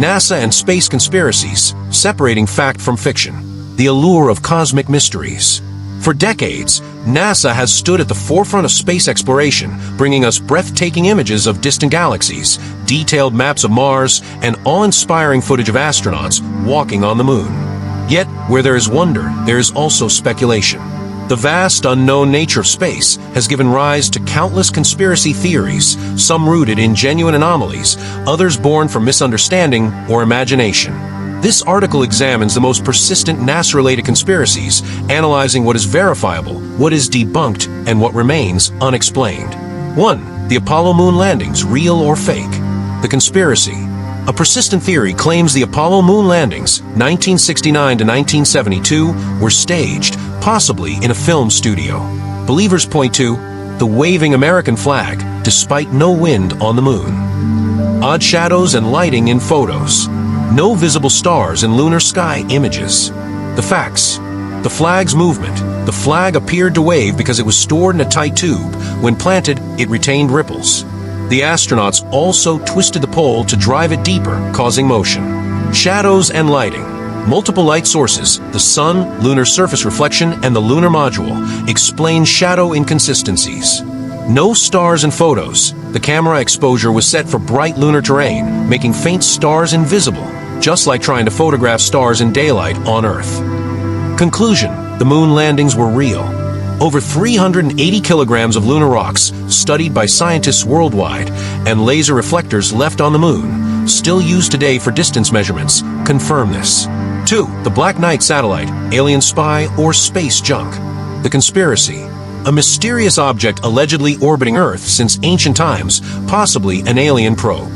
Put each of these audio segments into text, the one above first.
NASA and space conspiracies, separating fact from fiction. The allure of cosmic mysteries. For decades, NASA has stood at the forefront of space exploration, bringing us breathtaking images of distant galaxies, detailed maps of Mars, and awe-inspiring footage of astronauts walking on the moon. Yet, where there is wonder, there is also speculation. The vast, unknown nature of space has given rise to countless conspiracy theories, some rooted in genuine anomalies, others born from misunderstanding or imagination. This article examines the most persistent NASA-related conspiracies, analyzing what is verifiable, what is debunked, and what remains unexplained. 1. The Apollo moon landings, real or fake? The conspiracy. A persistent theory claims the Apollo moon landings, 1969 to 1972, were staged, possibly in a film studio. Believers point to the waving American flag, despite no wind on the moon. Odd shadows and lighting in photos. No visible stars in lunar sky images. The facts. The flag's movement. The flag appeared to wave because it was stored in a tight tube. When planted, it retained ripples. The astronauts also twisted the pole to drive it deeper, causing motion. Shadows and lighting. Multiple light sources, the sun, lunar surface reflection, and the lunar module, explain shadow inconsistencies. No stars in photos. The camera exposure was set for bright lunar terrain, making faint stars invisible, just like trying to photograph stars in daylight on Earth. Conclusion: the moon landings were real. Over 380 kilograms of lunar rocks, studied by scientists worldwide, and laser reflectors left on the moon, still used today for distance measurements, confirm this. 2. The Black Knight satellite, alien spy, or space junk. The conspiracy. A mysterious object allegedly orbiting Earth since ancient times, possibly an alien probe.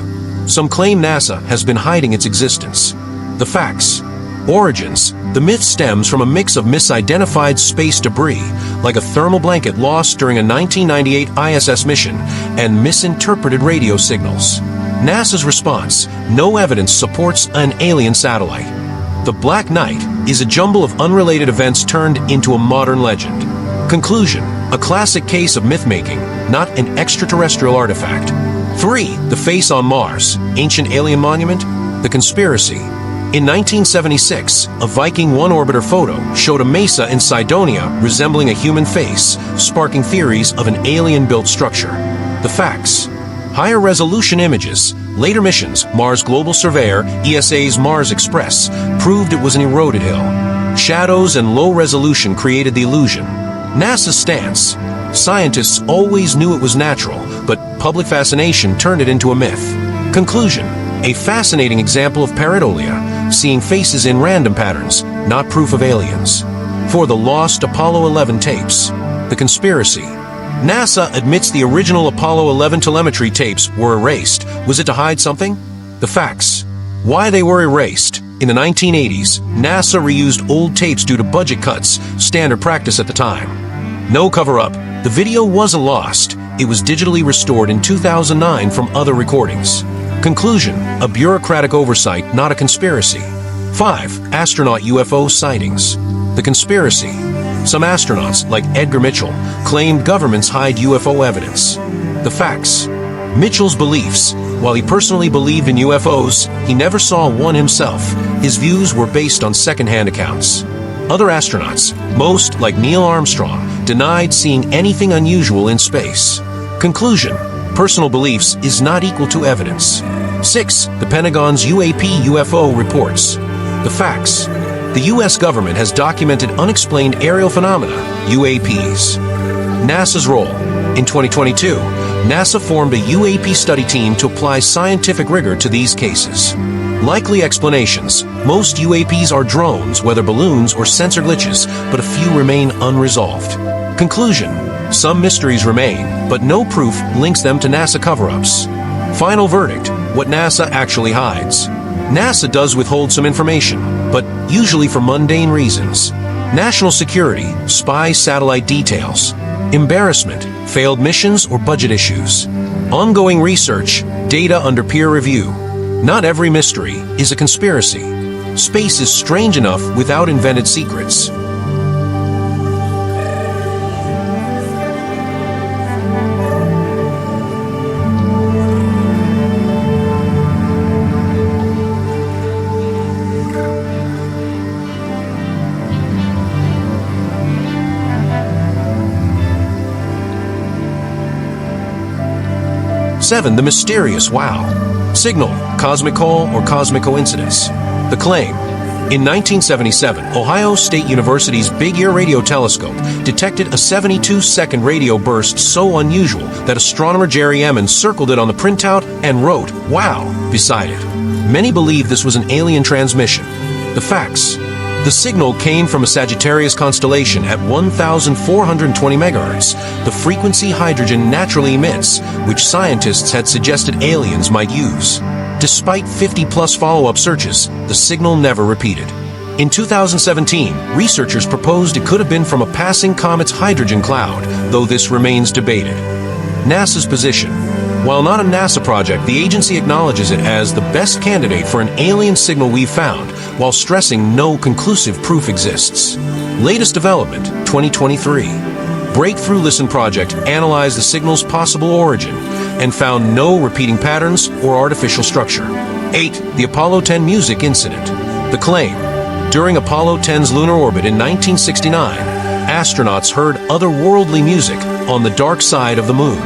Some claim NASA has been hiding its existence. The facts. Origins. The myth stems from a mix of misidentified space debris, like a thermal blanket lost during a 1998 ISS mission, and misinterpreted radio signals. NASA's response: no evidence supports an alien satellite. The Black Knight is a jumble of unrelated events turned into a modern legend. Conclusion: a classic case of myth-making, not an extraterrestrial artifact. 3. The face on Mars, ancient alien monument. The conspiracy. In 1976, a Viking 1 orbiter photo showed a mesa in Cydonia resembling a human face, sparking theories of an alien-built structure. The facts. Higher resolution images. Later missions, Mars Global Surveyor, ESA's Mars Express, proved it was an eroded hill. Shadows and low resolution created the illusion. NASA's stance. Scientists always knew it was natural, but public fascination turned it into a myth. Conclusion. A fascinating example of pareidolia, seeing faces in random patterns, not proof of aliens. For the lost Apollo 11 tapes. The conspiracy. NASA admits the original Apollo 11 telemetry tapes were erased. Was it to hide something? The facts. Why they were erased. In the 1980s, NASA reused old tapes due to budget cuts, standard practice at the time. No cover-up. The video wasn't lost. It was digitally restored in 2009 from other recordings. Conclusion: a bureaucratic oversight, not a conspiracy. 5. Astronaut UFO Sightings. The conspiracy. Some astronauts, like Edgar Mitchell, claimed governments hide UFO evidence. The facts. Mitchell's beliefs. While he personally believed in UFOs, he never saw one himself. His views were based on second-hand accounts. Other astronauts, most like Neil Armstrong, denied seeing anything unusual in space. Conclusion: personal beliefs is not equal to evidence. 6. The Pentagon's UAP-UFO reports. The facts. The U.S. government has documented unexplained aerial phenomena, UAPs. NASA's role. In 2022, NASA formed a UAP study team to apply scientific rigor to these cases. Likely explanations. Most UAPs are drones, whether balloons or sensor glitches, but a few remain unresolved. Conclusion. Some mysteries remain, but no proof links them to NASA cover-ups. Final verdict. What NASA actually hides. NASA does withhold some information, but usually for mundane reasons. National security, spy satellite details. Embarrassment, failed missions or budget issues. Ongoing research, data under peer review. Not every mystery is a conspiracy. Space is strange enough without invented secrets. 7. The mysterious wow. Signal, cosmic call, or cosmic coincidence. The claim. In 1977, Ohio State University's Big Ear radio telescope detected a 72-second radio burst so unusual that astronomer Jerry Emmons circled it on the printout and wrote, "Wow," beside it. Many believe this was an alien transmission. The facts. The signal came from a Sagittarius constellation at 1,420 megahertz, the frequency hydrogen naturally emits, which scientists had suggested aliens might use. Despite 50-plus follow-up searches, the signal never repeated. In 2017, researchers proposed it could have been from a passing comet's hydrogen cloud, though this remains debated. NASA's position. While not a NASA project, the agency acknowledges it as the best candidate for an alien signal we've found, while stressing no conclusive proof exists. Latest development, 2023. Breakthrough Listen project analyzed the signal's possible origin and found no repeating patterns or artificial structure. 8. The Apollo 10 music incident. The claim. During Apollo 10's lunar orbit in 1969, astronauts heard otherworldly music on the dark side of the moon.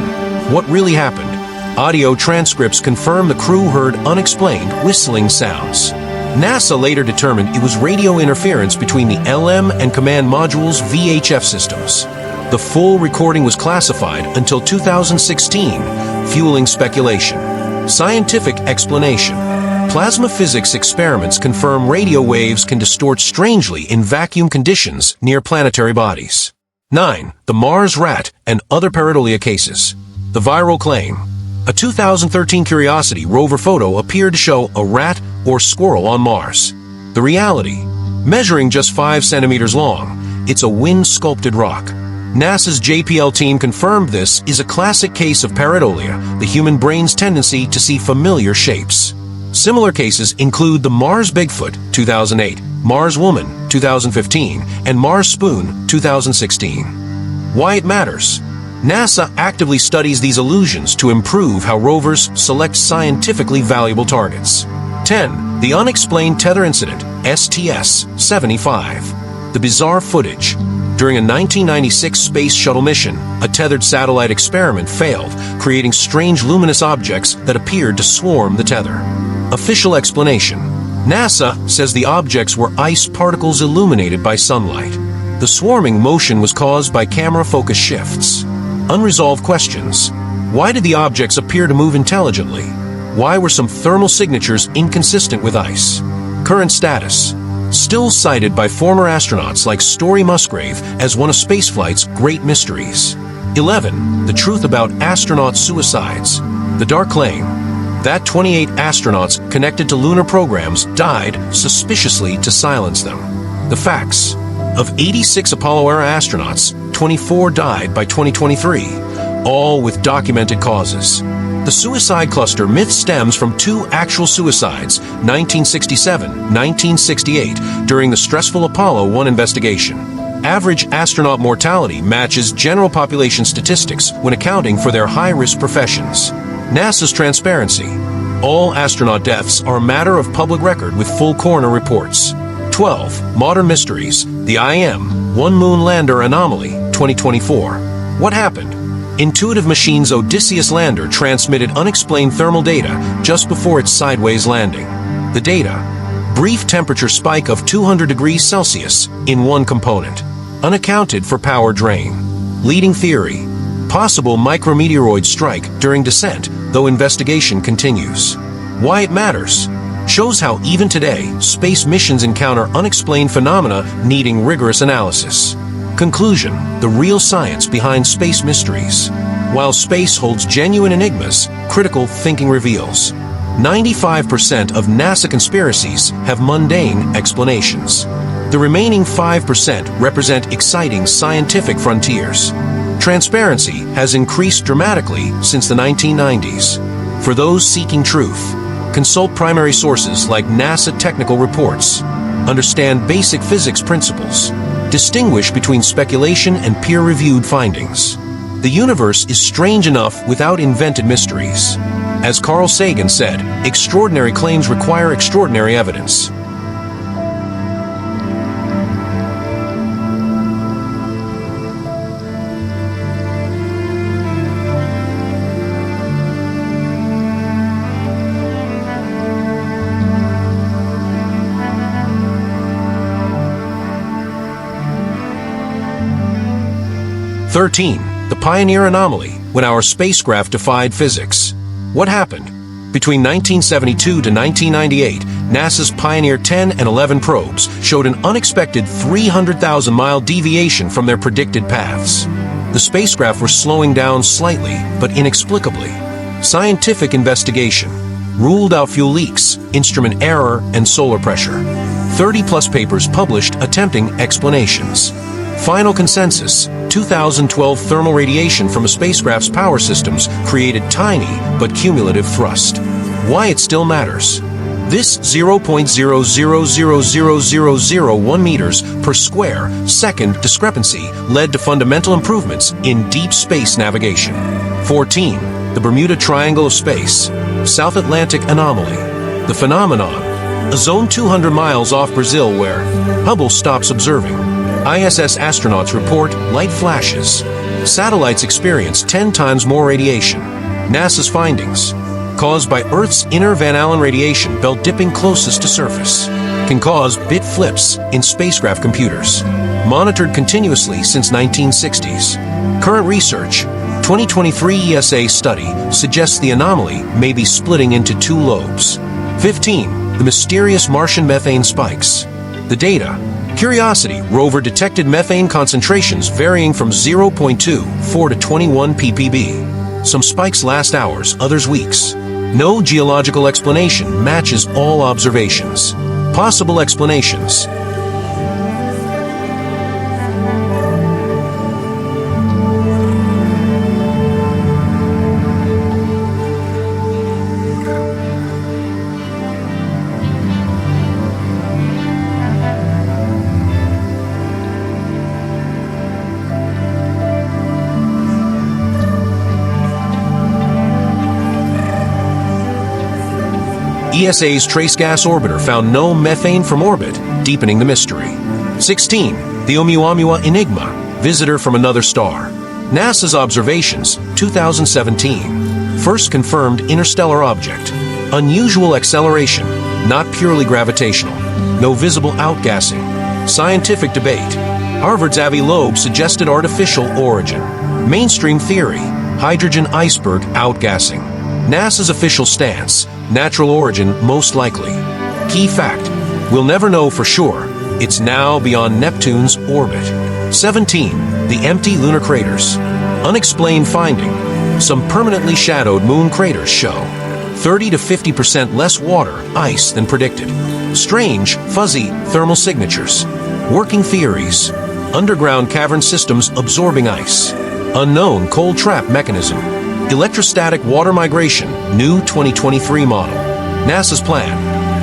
What really happened? Audio transcripts confirm the crew heard unexplained whistling sounds. NASA later determined it was radio interference between the LM and command module's VHF systems. The full recording was classified until 2016, fueling speculation. Scientific explanation. Plasma physics experiments confirm radio waves can distort strangely in vacuum conditions near planetary bodies. 9. The Mars rat and other pareidolia cases. The viral claim. A 2013 Curiosity rover photo appeared to show a rat or squirrel on Mars. The reality. Measuring just 5 centimeters long, it's a wind-sculpted rock. NASA's JPL team confirmed this is a classic case of pareidolia, the human brain's tendency to see familiar shapes. Similar cases include the Mars Bigfoot, 2008, Mars Woman, 2015, and Mars Spoon, 2016. Why it matters? NASA actively studies these illusions to improve how rovers select scientifically valuable targets. 10. The Unexplained Tether Incident, STS-75. The bizarre footage. During a 1996 Space Shuttle mission, a tethered satellite experiment failed, creating strange luminous objects that appeared to swarm the tether. Official explanation. NASA says the objects were ice particles illuminated by sunlight. The swarming motion was caused by camera focus shifts. Unresolved questions. Why did the objects appear to move intelligently? Why were some thermal signatures inconsistent with ice? Current status. Still cited by former astronauts like Story Musgrave as one of spaceflight's great mysteries. 11. The truth about astronaut suicides. The dark claim. That 28 astronauts connected to lunar programs died suspiciously to silence them. The facts. Of 86 Apollo-era astronauts, 24 died by 2023, all with documented causes. The suicide cluster myth stems from 2 actual suicides, 1967-1968, during the stressful Apollo 1 investigation. Average astronaut mortality matches general population statistics when accounting for their high-risk professions. NASA's transparency. All astronaut deaths are a matter of public record with full coroner reports. 12. Modern mysteries. The IM, One Moon Lander Anomaly, 2024. What happened? Intuitive Machine's Odysseus lander transmitted unexplained thermal data just before its sideways landing. The data. Brief temperature spike of 200 degrees Celsius in one component. Unaccounted for power drain. Leading theory. Possible micrometeoroid strike during descent, though investigation continues. Why it matters. Shows how even today, space missions encounter unexplained phenomena needing rigorous analysis. Conclusion. The real science behind space mysteries. While space holds genuine enigmas, critical thinking reveals. 95% of NASA conspiracies have mundane explanations. The remaining 5% represent exciting scientific frontiers. Transparency has increased dramatically since the 1990s. For those seeking truth, consult primary sources like NASA technical reports. Understand basic physics principles. Distinguish between speculation and peer-reviewed findings. The universe is strange enough without invented mysteries. As Carl Sagan said, extraordinary claims require extraordinary evidence. 13. The Pioneer Anomaly, when our spacecraft defied physics. What happened? Between 1972 to 1998, NASA's Pioneer 10 and 11 probes showed an unexpected 300,000-mile deviation from their predicted paths. The spacecraft were slowing down slightly, but inexplicably. Scientific investigation ruled out fuel leaks, instrument error, and solar pressure. 30-plus papers published attempting explanations. Final consensus: 2012 thermal radiation from a spacecraft's power systems created tiny but cumulative thrust. Why it still matters. This 0.0000001 meters per square second discrepancy led to fundamental improvements in deep space navigation. 14. The Bermuda Triangle of Space. South Atlantic Anomaly. The phenomenon: a zone 200 miles off Brazil where Hubble stops observing. ISS astronauts report light flashes. Satellites experience 10 times more radiation. NASA's findings: caused by Earth's inner Van Allen radiation belt dipping closest to surface. Can cause bit flips in spacecraft computers. Monitored continuously since 1960s. Current research: 2023 ESA study suggests the anomaly may be splitting into two lobes. 15. The mysterious Martian methane spikes. The data: Curiosity rover detected methane concentrations varying from 0.24 to 21 ppb. Some spikes last hours, others weeks. No geological explanation matches all observations. Possible explanations: ESA's trace gas orbiter found no methane from orbit, deepening the mystery. 16. The Oumuamua Enigma, visitor from another star. NASA's observations, 2017. First confirmed interstellar object. Unusual acceleration, not purely gravitational. No visible outgassing. Scientific debate. Harvard's Avi Loeb suggested artificial origin. Mainstream theory: hydrogen iceberg outgassing. NASA's official stance: natural origin most likely. Key fact: we'll never know for sure. It's now beyond Neptune's orbit. 17. The empty lunar craters. Unexplained finding: some permanently shadowed moon craters show 30 to 50% less water, ice than predicted. Strange, fuzzy thermal signatures. Working theories: underground cavern systems absorbing ice. Unknown cold trap mechanism. Electrostatic water migration, new 2023 model. NASA's plan: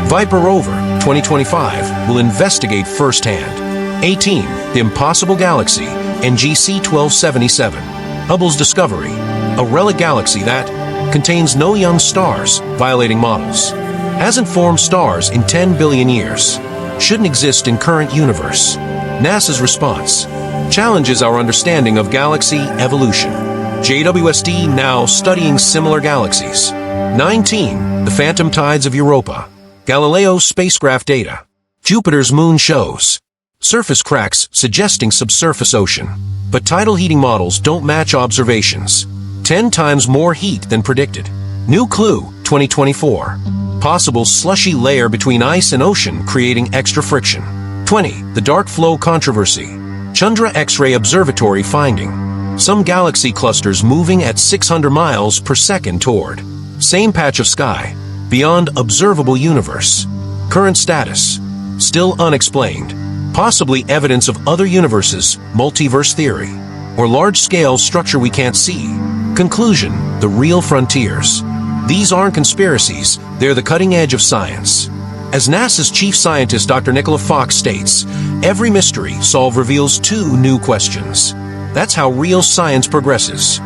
Viper rover, 2025, will investigate firsthand. 18. The Impossible Galaxy, NGC 1277. Hubble's discovery: a relic galaxy that contains no young stars, violating models. Hasn't formed stars in 10 billion years. Shouldn't exist in current universe. NASA's response: challenges our understanding of galaxy evolution. JWST now studying similar galaxies. 19. The Phantom Tides of Europa. Galileo spacecraft data. Jupiter's moon shows surface cracks suggesting subsurface ocean. But tidal heating models don't match observations. 10 times more heat than predicted. New clue, 2024. Possible slushy layer between ice and ocean creating extra friction. 20. The dark flow controversy. Chandra X-ray Observatory finding: some galaxy clusters moving at 600 miles per second toward same patch of sky, beyond observable universe. Current status: still unexplained. Possibly evidence of other universes, multiverse theory, or large-scale structure we can't see. Conclusion: the real frontiers. These aren't conspiracies, they're the cutting edge of science. As NASA's chief scientist Dr. Nicola Fox states, every mystery solved reveals two new questions. That's how real science progresses.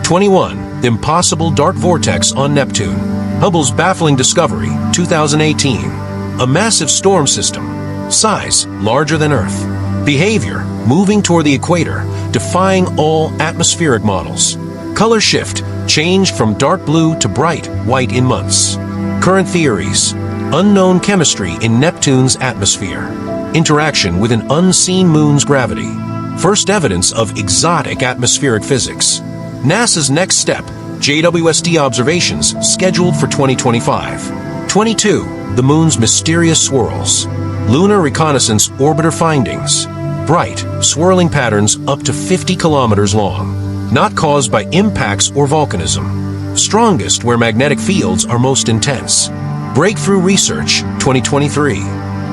#21. The impossible dark vortex on Neptune. Hubble's baffling discovery, 2018. A massive storm system. Size, larger than Earth. Behavior, moving toward the equator, defying all atmospheric models. Color shift, changed from dark blue to bright white in months. Current theories. Unknown chemistry in Neptune's atmosphere. Interaction with an unseen moon's gravity. First evidence of exotic atmospheric physics. NASA's next step, JWST observations scheduled for 2025. 22. The moon's mysterious swirls. Lunar reconnaissance orbiter findings. Bright, swirling patterns up to 50 kilometers long. Not caused by impacts or volcanism. Strongest where magnetic fields are most intense. Breakthrough research, 2023.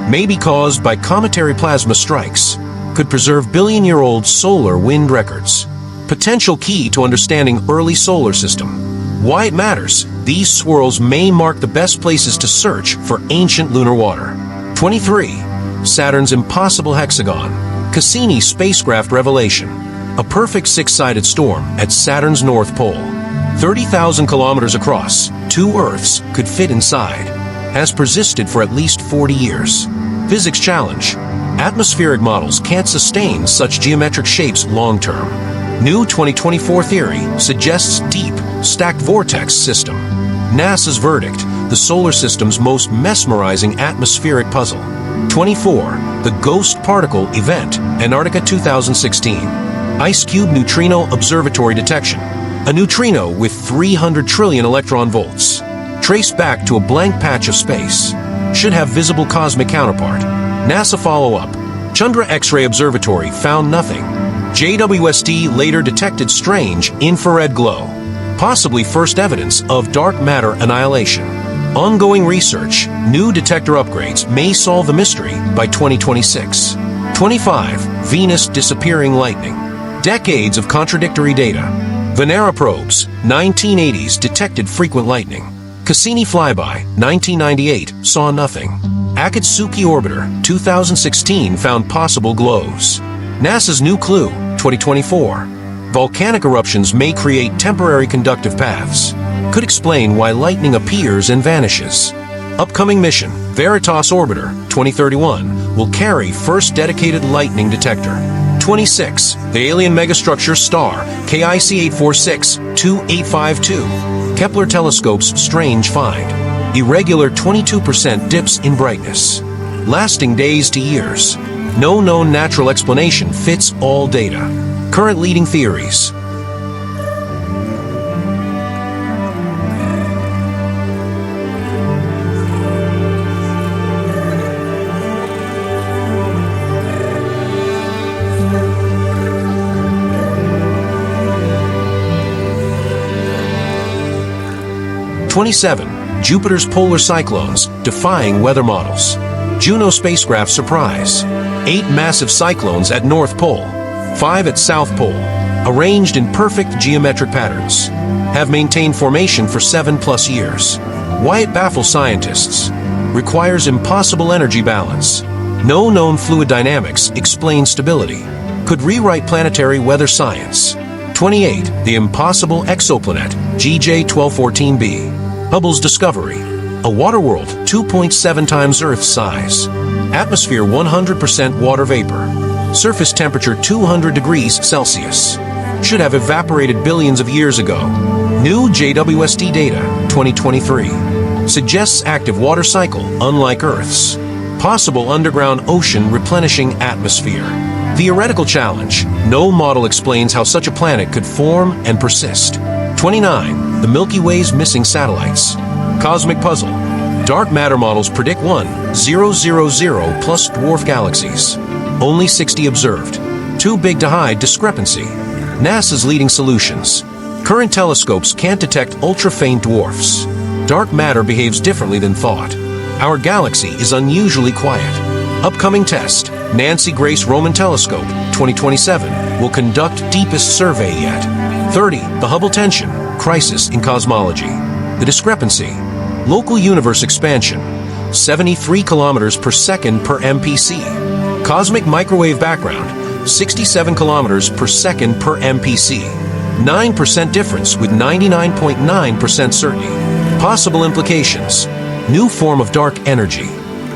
May be caused by cometary plasma strikes. Could preserve billion-year-old solar wind records. Potential key to understanding early solar system. Why it matters. These swirls may mark the best places to search for ancient lunar water. 23. Saturn's impossible hexagon. Cassini spacecraft revelation. A perfect six-sided storm at Saturn's North Pole. 30,000 kilometers across, 2 Earths could fit inside. Has persisted for at least 40 years. Physics challenge. Atmospheric models can't sustain such geometric shapes long-term. New 2024 theory suggests deep, stacked vortex system. NASA's verdict, the solar system's most mesmerizing atmospheric puzzle. 24. The Ghost Particle Event, Antarctica 2016. Ice Cube Neutrino Observatory Detection. A neutrino with 300 trillion electron volts. Traced back to a blank patch of space. Should have visible cosmic counterpart. NASA follow-up. Chandra X-ray Observatory found nothing. JWST later detected strange infrared glow. Possibly first evidence of dark matter annihilation. Ongoing research. New detector upgrades may solve the mystery by 2026. 25. Venus disappearing lightning. Decades of contradictory data. Venera probes, 1980s detected frequent lightning. Cassini flyby, 1998, saw nothing. Akatsuki orbiter, 2016, found possible glows. NASA's new clue, 2024. Volcanic eruptions may create temporary conductive paths. Could explain why lightning appears and vanishes. Upcoming mission, Veritas orbiter, 2031, will carry first dedicated lightning detector. 26. The alien megastructure star, KIC 846-2852. Kepler telescope's strange find. Irregular 22% dips in brightness. Lasting days to years. No known natural explanation fits all data. Current leading theories. '27. Jupiter's polar cyclones, defying weather models. Juno spacecraft surprise. 8 massive cyclones at North Pole, 5 at South Pole, arranged in perfect geometric patterns. Have maintained formation for 7+ years. Why it baffles scientists. Requires impossible energy balance. No known fluid dynamics explain stability. Could rewrite planetary weather science. 28. The impossible exoplanet, GJ1214b. Hubble's discovery. A water world 2.7 times Earth's size. Atmosphere 100% water vapor. Surface temperature 200 degrees Celsius. Should have evaporated billions of years ago. New JWST data, 2023. Suggests active water cycle, unlike Earth's. Possible underground ocean replenishing atmosphere. Theoretical challenge. No model explains how such a planet could form and persist. 29. The Milky Way's missing satellites. Cosmic puzzle. Dark matter models predict 1,000 plus dwarf galaxies. Only 60 observed. Too big to hide discrepancy. NASA's leading solutions. Current telescopes can't detect ultra-faint dwarfs. Dark matter behaves differently than thought. Our galaxy is unusually quiet. Upcoming test. Nancy Grace Roman Telescope, 2027, will conduct deepest survey yet. 30. The Hubble tension. Crisis in cosmology. The discrepancy. Local universe expansion. 73 kilometers per second per MPC. Cosmic microwave background. 67 kilometers per second per MPC. 9% difference with 99.9% certainty. Possible implications. New form of dark energy.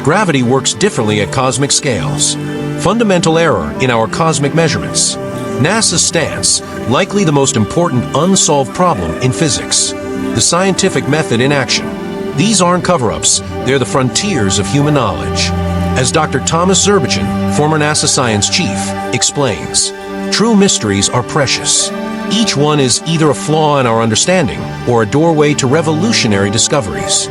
Gravity works differently at cosmic scales. Fundamental error in our cosmic measurements. NASA's stance, likely the most important unsolved problem in physics. The scientific method in action. These aren't cover-ups, they're the frontiers of human knowledge. As Dr. Thomas Zurbuchen, former NASA science chief, explains, true mysteries are precious. Each one is either a flaw in our understanding or a doorway to revolutionary discoveries.